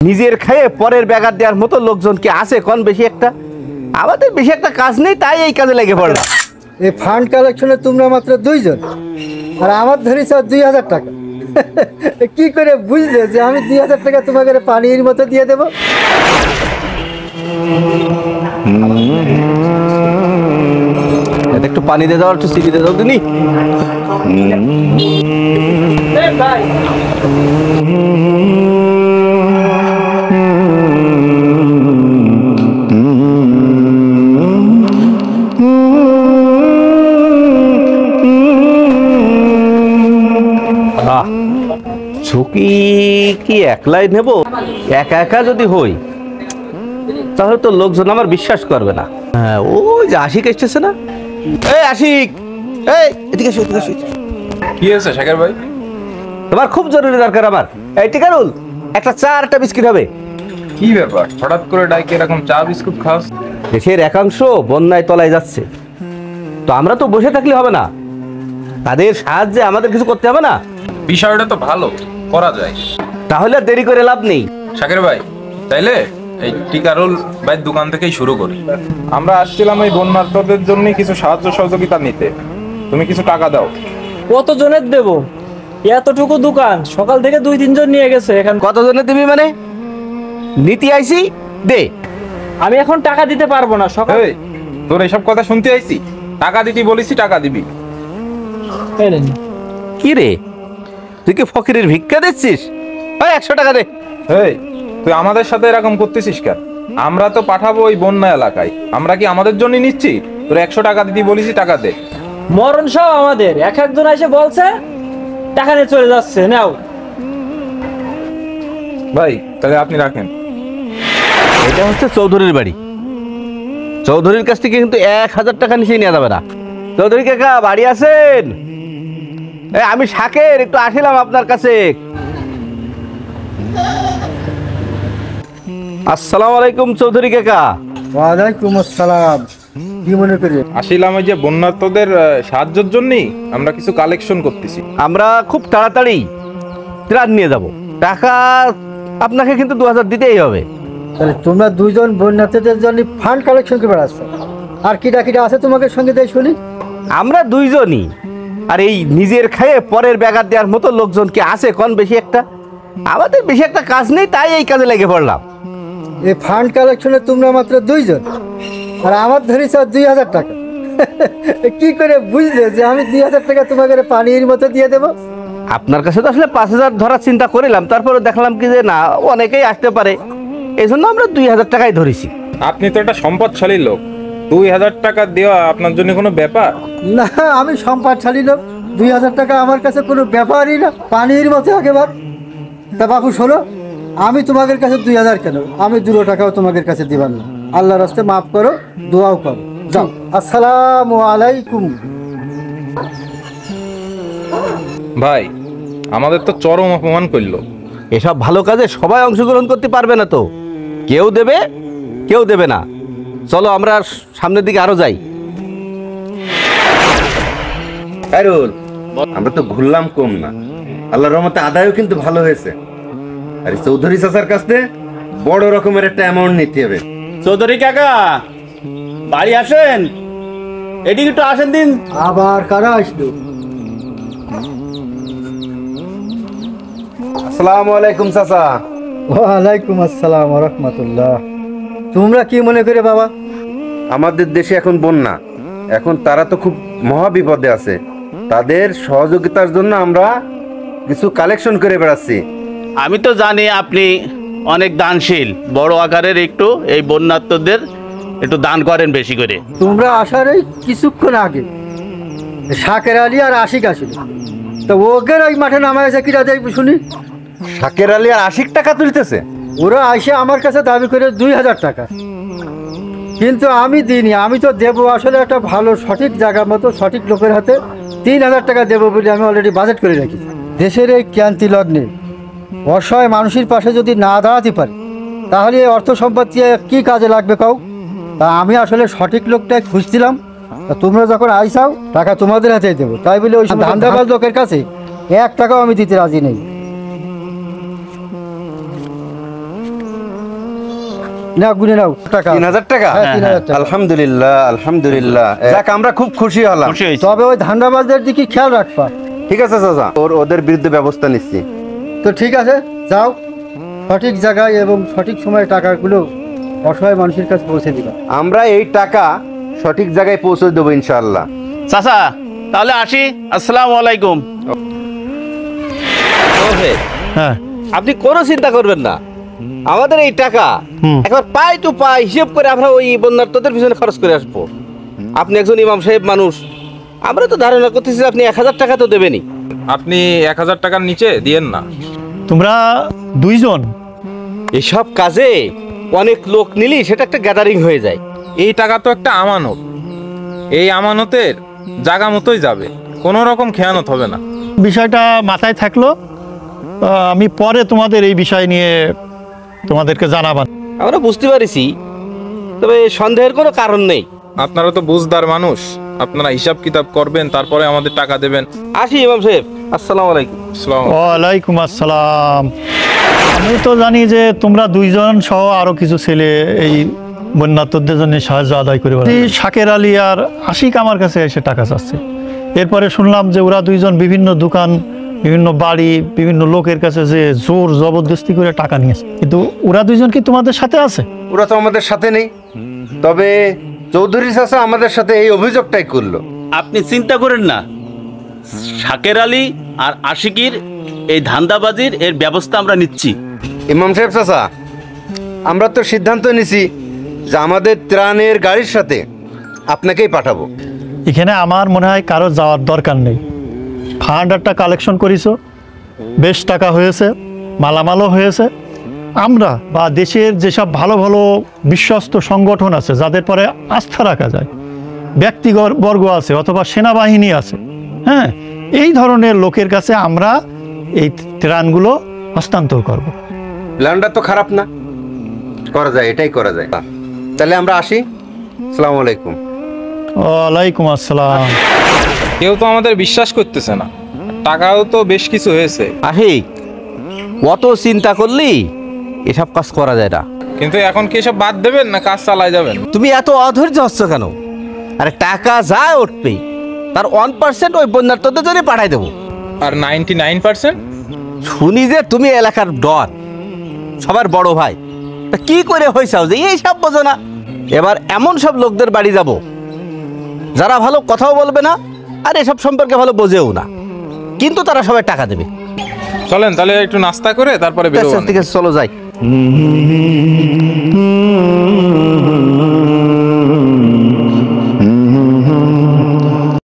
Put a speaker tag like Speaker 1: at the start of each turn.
Speaker 1: নিজের খেয়ে পরের ব্যাঘাত দেওয়ার মতো লোকজন কি আছে কোন বেশি একটা? আমাদের বেশি একটা কাজ নেই, তাই এই কাজে লেগে পড়লাম।
Speaker 2: এই ফান্ড কালেকশনে তোমরা মাত্র 2 জন, আর আমার ধরেছ 2000 টাকা। কি করে বুঝলে যে আমি 2000 টাকা তোমাকে পানির মতো দিয়ে দেবো?
Speaker 1: একটু পানি দিয়ে দাও, একটু চিনি দিয়ে দাও দিনি। ঝুঁকি কি একলাই নেব? একা একা যদি হই তাহলে তো লোকজন আমার বিশ্বাস করবে না। হ্যাঁ, ওই যে আশিক এসেছে না? এই আশিক, এই এদিকে এসো, এদিকে এসো।
Speaker 3: কি হয়েছে শাকের ভাই?
Speaker 1: তোমার খুব জরুরি দরকার আমার। এই টিকারুল, একটা চা আর একটা বিস্কিট হবে।
Speaker 3: কি ব্যাপার, হঠাৎ করে ডাইকে এরকম চা বিস্কুট খাস?
Speaker 1: দেশের একাংশ বন্যায় তলায় যাচ্ছে, তো আমরা তো বসে থাকলে হবে না, তাদের সাহায্যে আমাদের কিছু করতে হবে না?
Speaker 3: বিষয়টা তো ভালো, করা যায়।
Speaker 1: তাহলে আর দেরি করে লাভ নেই।
Speaker 3: শাকের ভাই, তাইলে এই টিকারুল ভাই দোকান থেকেই শুরু করি। আমরা আসছিলাম এই বন্যার্তদের জন্য কিছু সাহায্য সহযোগিতা নিতে। তুমি কিছু টাকা দাও।
Speaker 4: কত জনের দেব? এতটুকু দোকান, সকাল থেকে 2-3 জন নিয়ে গেছে। এখন
Speaker 1: কতজনে দিবি মানে? নীতি আইসি দে।
Speaker 4: আমি এখন টাকা দিতে পারবো না। সকাল
Speaker 3: এই, তোর এইসব কথা শুনতে আইছি? টাকা দিতে বলেছি, টাকা দিবি।
Speaker 4: এই নেন।
Speaker 1: কি রে, তুই কি ফকিরের ভিক্ষা দিচ্ছিস? ওই 100 টাকা দে।
Speaker 3: এই, তুই আমাদের সাথে এরকম করতেছিস কেন? আমরা তো পাঠাবো ওই বন্যা এলাকায়, আমরা কি আমাদের জন্য নিচ্ছি? তোর 100 টাকা দিতে বলেছি, টাকা দে।
Speaker 4: মরণ সব আমাদের। এক একজন এসে বলছে টাকা নিয়ে চলে যাচ্ছে। নাও
Speaker 3: ভাই, তাহলে আপনি রাখেন।
Speaker 1: এটা হচ্ছে চৌধুরীর বাড়ি। চৌধুরীর কাছ থেকে কিন্তু 1000 টাকা নিচে নেওয়া যাবে না। চৌধুরী কাকা বাড়ি আছেন? আমি শাকের, একটু আসিলাম আপনার কাছে। আসসালামু আলাইকুম চৌধুরী কাকা।
Speaker 2: ওয়ালাইকুম আসসালাম। কি মনে করে?
Speaker 3: আসিলাম ওই যে বন্যার্তদের সাহায্যের জন্যই আমরা কিছু কালেকশন করতেছি।
Speaker 1: আমরা খুব তাড়াতাড়ি ত্রাণ নিয়ে যাব। টাকা আপনাকে কিন্তু 2000 দিতেই হবে।
Speaker 2: তাহলে তোমরা 2 জন বন্যার্থীদের জন্য ফান্ড কালেকশন করে বেড়াচ্ছ, আর কিটা কিটা আছে তোমাকে সঙ্গে দেয় শুনি?
Speaker 1: আমরা 2 জনই, আর এই নিজের খেয়ে পরের ব্যাঘাত দেওয়ার মতো লোকজন কি আছে কোন বেশি একটা? আমাদের বেশি একটা কাজ নেই, তাই এই কাজে লেগে পড়লাম।
Speaker 2: এই ফান্ড কালেকশনে তোমরা মাত্র 2 জন, আর আমার ধরেছ 2000 টাকা। কি করে বুঝলে যে আমি 2000 টাকা তোমাকে পানির মতো দিয়ে দেবো?
Speaker 1: আপনার কাছে তো আসলে 5000 ধরার চিন্তা করিলাম, তারপরে দেখলাম কি যে না, অনেকেই আসতে পারে, এই জন্য আমরা 2000 টাকাই ধরেছি।
Speaker 3: আপনি তো একটা সম্পদশালী লোক, 2000 টাকা দেওয়া আপনার জন্য কোনো ব্যাপার?
Speaker 2: না, আমি সম্পদশালী লোক, 2000 টাকা আমার কাছে কোনো ব্যাপারই না, পানির মতো একেবারে। তা বাবু শোনো, আমি তোমাদের কাছে 2000 কেন, আমি 2 টাকাও তোমাদের কাছে দিবার না। আল্লাহর রাস্তে মাফ করো, দোয়াও করো। যাও, আসসালামু আলাইকুম।
Speaker 3: ভাই, আমাদের তো চরম অপমান করলো।
Speaker 1: এসব ভালো কাজে সবাই অংশগ্রহণ করতে পারবে না তো, কেউ দেবে কেউ দেবে না। চলো আমরা সামনের দিকে আরো যাই।
Speaker 5: খায়রুল, আমরা তো ঘুরলাম কম না, আল্লাহর রহমতে আদায়ও কিন্তু ভালো হয়েছে। আর এই চৌধুরী চাচার কাছে বড় রকমের একটা অ্যামাউন্ট নিতে হবে।
Speaker 1: চৌধুরী কাকা বাড়ি আসেন, এদিকে একটু আসেন দিন।
Speaker 2: আবার কারা আসলো?
Speaker 5: আসসালামু আলাইকুম চাচা।
Speaker 2: ওয়ালাইকুম আসসালাম ওয়া রাহমাতুল্লাহ। তোমরা কি মনে করে বাবা?
Speaker 5: আমাদের দেশে এখন বন্যা, এখন তারা তো খুব মহা বিপদে আছে, তাদের সহযোগিতার জন্য আমরা কিছু কালেকশন করে বেড়াচ্ছি।
Speaker 6: আমি তো জানি আপনি অনেক দানশীল, বড় আকারের একটু এই বন্যার্তদের একটু দান করেন বেশি করে।
Speaker 2: তোমরা আসার এই কিছুক্ষণ আগে শাকের আলী আর আশিক আসিল, তো ওদের ওই মাঠে নামাইছে কিরা দেখবি শুনি?
Speaker 5: শাকের আলী আর 80 টাকা তুলতেছে।
Speaker 2: ওরা আইসে আমার কাছে দাবি করে 2000 টাকা, কিন্তু আমি দিইনি। আমি তো দেবো আসলে একটা ভালো সঠিক জায়গা মতো সঠিক লোকের হাতে 3000 টাকা দেবো বলে আমি অলরেডি বাজেট করে রাখি। দেশের এই ক্রান্তি লগ্নে অসহায় মানুষের পাশে যদি না দাঁড়াতে পারে, তাহলে এই অর্থ সম্পদ দিয়ে কী কাজে লাগবে কাউ? তা আমি আসলে সঠিক লোকটাই খুঁজছিলাম। তা তোমরা যখন আইসাও, টাকা তোমাদের হাতেই দেবো, তাই বলে ওই ধান্দাবাজ লোকের কাছে 1 টাকাও আমি দিতে রাজি নেই। না গুনে নাও টাকা
Speaker 5: 3000 টাকা?
Speaker 2: হ্যাঁ, 3000 টাকা।
Speaker 5: আলহামদুলিল্লাহ, আলহামদুলিল্লাহ। যাক, আমরা খুব খুশি হলাম।
Speaker 6: খুশি হয়েছি।
Speaker 2: তবে ওই ধান্দাবাজদের দিকে খেয়াল রাখবা।
Speaker 5: ঠিক আছে চাচা, ওদের বিরুদ্ধে ব্যবস্থা নিচ্ছি।
Speaker 2: তো ঠিক আছে, যাও সঠিক জায়গায় এবং সঠিক সময়ে টাকাগুলো অসহায় মানুষের কাছে পৌঁছে দিবা।
Speaker 5: আমরা এই টাকা সঠিক জায়গায় পৌঁছে দেবো ইনশাআল্লাহ।
Speaker 6: চাচা তাহলে আসি, আসসালামু আলাইকুম।
Speaker 1: হ্যাঁ, আপনি কোনো চিন্তা করবেন না, আমাদের এই টাকা একবার পাই টু পাই হিসেব করে আমরা ওই বন্যার্থদের পিছনে খরচ করে আসবো। আপনি একজন ইমাম সাহেব মানুষ, আমরা তো ধারণা করতেছি আপনি 1000 টাকা তো দেবেনই।
Speaker 3: আপনি 1000 টাকার নিচে দিয়েন না।
Speaker 7: তোমরা দুইজন
Speaker 1: এসব কাজে অনেক লোক নিলি সেটা একটা গ্যাদারিং হয়ে যায়।
Speaker 3: এই টাকা তো একটা আমানত, এই আমানতের জায়গা মতোই যাবে, কোনো রকম খেয়ানত হবে না।
Speaker 7: বিষয়টা মাথায় থাকলো, আমি পরে তোমাদের এই বিষয় নিয়ে তোমাদেরকে জানাবান।
Speaker 1: আমরা বুঝতে পারিছি, তবে সন্দেহের কোনো কারণ নেই।
Speaker 3: আপনারা তো বুঝদার মানুষ, আপনারা হিসাব কিতাব করবেন, তারপরে আমাদের টাকা দেবেন।
Speaker 1: আসি ইমাম সাহেব, আসসালামু আলাইকুম।
Speaker 3: আসসালামু আলাইকুম।
Speaker 7: ওয়ালাইকুম আসসালাম। আমি তো জানি যে তোমরা দুইজন সহ আরো কিছু ছেলে এই বন্যার্থদের জন্য সাহায্য আদায় করে বেড়ায়। এই শাকের আলী আর আশিক আমার কাছে এসে টাকা চাচ্ছে। এরপরে শুনলাম যে ওরা দুইজন বিভিন্ন দোকান, বিভিন্ন বাড়ি, বিভিন্ন লোকের কাছে যে জোর জবরদস্তি করে টাকা নিয়েছে। কিন্তু ওরা দুইজন কি তোমাদের সাথে আছে?
Speaker 5: ওরা তো আমাদের সাথে নেই, তবে চৌধুরী চাচা আমাদের সাথে এই অভিযোগটাই করলো।
Speaker 6: আপনি চিন্তা করেন না, শাকের আলী আর আশিকির এই ধান্দাবাজির এর ব্যবস্থা আমরা নিচ্ছি।
Speaker 5: ইমাম সাহেব চাচা, আমরা তো সিদ্ধান্ত নিছি যে আমাদের ত্রাণের গাড়ির সাথে আপনাকেই পাঠাবো।
Speaker 7: এখানে আমার মনে হয় কারো যাওয়ার দরকার নেই। ফান্ড একটা কালেকশন করিছো, বেশ টাকা হয়েছে, মালামালও হয়েছে। আমরা বা দেশের যেসব ভালো ভালো বিশ্বস্ত সংগঠন আছে, যাদের পরে আস্থা রাখা যায়, ব্যক্তিবর্গ আছে অথবা সেনাবাহিনী আছে, হ্যাঁ, এই ধরনের লোকের কাছে আমরা এই ত্রাণগুলো হস্তান্তর করব।
Speaker 5: প্ল্যানটা তো খারাপ না, করা যায়, এটাই করা যায়। তাহলে আমরা আসি, আসসালামু আলাইকুম।
Speaker 7: ওয়ালাইকুম আসসালাম।
Speaker 3: কেউ তো আমাদের বিশ্বাস করতেছে না, টাকাও তো বেশ কিছু হয়েছে,
Speaker 1: আশিক, অত চিন্তা করলি এসব কাজ করা যায় না।
Speaker 3: কিন্তু এখন কি এসব বাদ দেবেন না কাজ চালাই যাবেন?
Speaker 1: তুমি এত অধৈর্য হচ্ছ কেন? আরে টাকা যা উঠবে তার 1% ওই বন্যার্থদের জন্য পাঠাই দেবো।
Speaker 3: আর 99%
Speaker 1: শুনি যে তুমি এলাকার ডন, সবার বড় ভাই, তা কি করে হয়েছাও যে এই সব বোঝো না? এবার এমন সব লোকদের বাড়ি যাব যারা ভালো কথাও বলবে না আর এসব সম্পর্কে ভালো বোঝেও না, কিন্তু তারা সবাই টাকা দেবে।
Speaker 3: চলেন তাহলে একটু নাস্তা করে তারপরে বেরোবো।
Speaker 1: ঠিক আছে, চলো যাই।